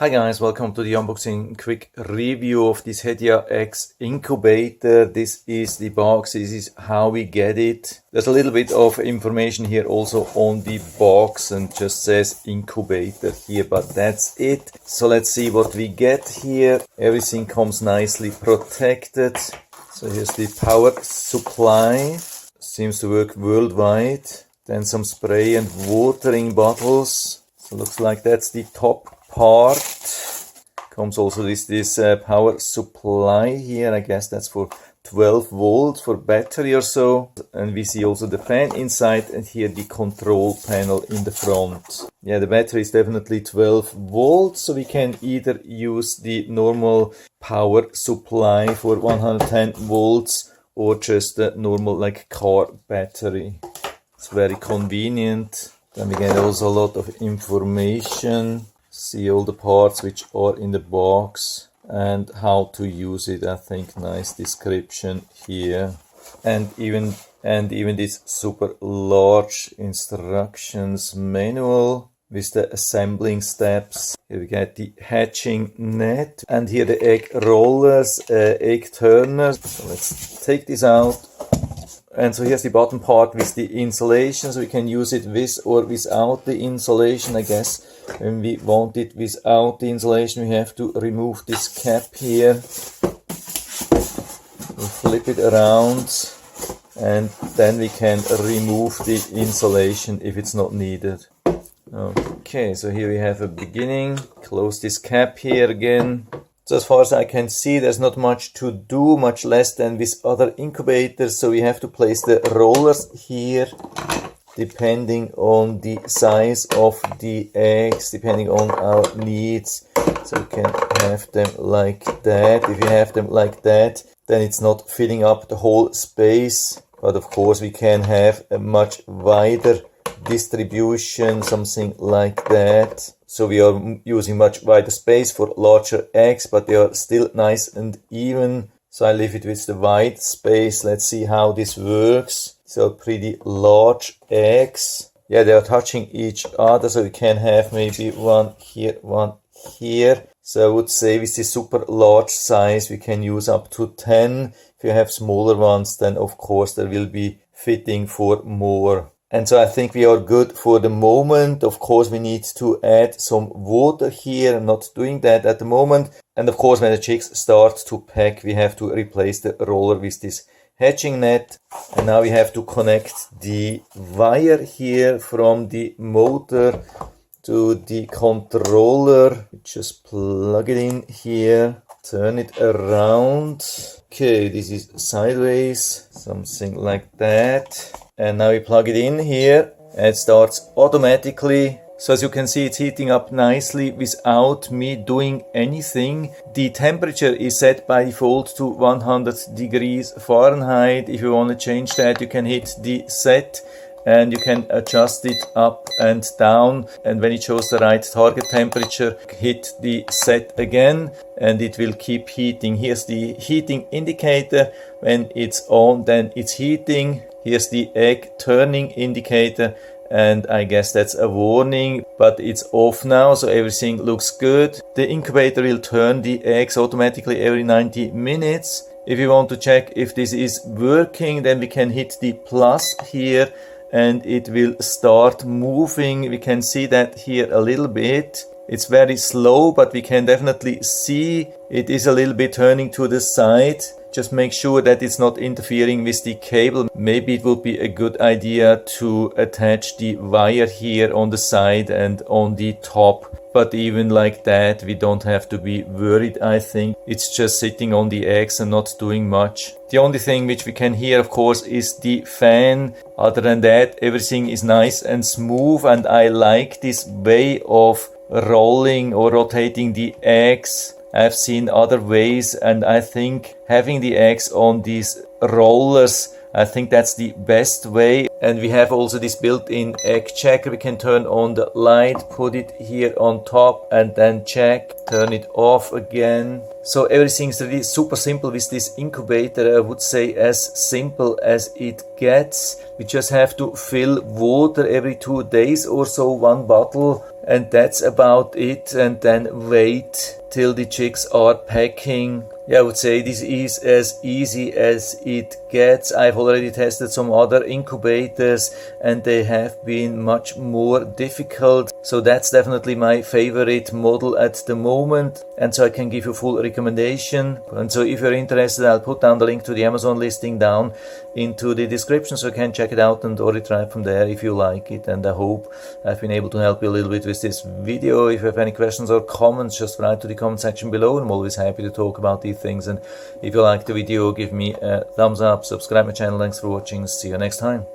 Hi guys, welcome to the unboxing quick review of this Hethya X Incubator. This is the box, this is how we get it. There's a little bit of information here also on the box and just says Incubator here, but that's it. So let's see what we get here. Everything comes nicely protected. So here's the power supply, seems to work worldwide. Then some spray and watering bottles. So looks like that's the top part. Comes also this power supply here. I guess that's for 12 volts for battery or so. And we see also the fan inside and here the control panel in the front. Yeah, the battery is definitely 12 volts, so we can either use the normal power supply for 110 volts or just the normal like car battery. It's very convenient. Then we get also a lot of information. See all the parts which are in the box and how to use it. I think nice description here. And even this super large instructions manual with the assembling steps. Here we get the hatching net and here the egg rollers, egg turners. So let's take this out. And so here's the bottom part with the insulation, so we can use it with or without the insulation. I guess when we want it without the insulation, we have to remove this cap here. We flip it around and then we can remove the insulation if it's not needed. Okay, so here we have a beginning. Close this cap here again. So as far as I can see, there's not much to do, much less than with other incubators. So we have to place the rollers here, depending on the size of the eggs, depending on our needs. So we can have them like that. If you have them like that, then it's not filling up the whole space. But of course, we can have a much wider distribution, something like that. So we are using much wider space for larger eggs, but they are still nice and even. So I leave it with the wide space. Let's see how this works. So pretty large eggs. Yeah, they are touching each other, so we can have maybe one here, one here. So I would say with this super large size, we can use up to 10. If you have smaller ones, then of course there will be fitting for more. And so I think we are good for the moment. Of course, we need to add some water here. I'm not doing that at the moment. And of course, when the chicks start to pack, we have to replace the roller with this hatching net. And now we have to connect the wire here from the motor to the controller. Just plug it in here, turn it around. Okay, this is sideways, something like that. And now we plug it in here and it starts automatically. So as you can see, it's heating up nicely without me doing anything. The temperature is set by default to 100 degrees Fahrenheit. If you want to change that, you can hit the set and you can adjust it up and down. And when it shows the right target temperature, hit the set again and it will keep heating. Here's the heating indicator. When it's on, then it's heating. Here's the egg turning indicator, and I guess that's a warning, but it's off now, so everything looks good. The incubator will turn the eggs automatically every 90 minutes. If you want to check if this is working, then we can hit the plus here and it will start moving. We can see that here a little bit. It's very slow, but we can definitely see it is a little bit turning to the side. Just make sure that it's not interfering with the cable. Maybe it would be a good idea to attach the wire here on the side and on the top. But even like that, we don't have to be worried, I think. It's just sitting on the eggs and not doing much. The only thing which we can hear, of course, is the fan. Other than that, everything is nice and smooth. And I like this way of rolling or rotating the eggs. I've seen other ways and I think having the eggs on these rollers, I think that's the best way. And we have also this built-in egg checker. We can turn on the light, put it here on top, and then check, turn it off again. So everything's really super simple with this incubator. I would say as simple as it gets. We just have to fill water every 2 days or so, 1 bottle, and that's about it. And then wait till the chicks are packing. Yeah, I would say this is as easy as it gets. I've already tested some other incubators and they have been much more difficult. So that's definitely my favorite model at the moment. And so I can give you full recommendation. And so if you're interested, I'll put down the link to the Amazon listing down into the description so you can check it out and order it right from there if you like it. And I hope I've been able to help you a little bit with this video. If you have any questions or comments, just write to the comment section below. I'm always happy to talk about these things. And if you liked the video, give me a thumbs up, subscribe my channel. Thanks for watching. See you next time.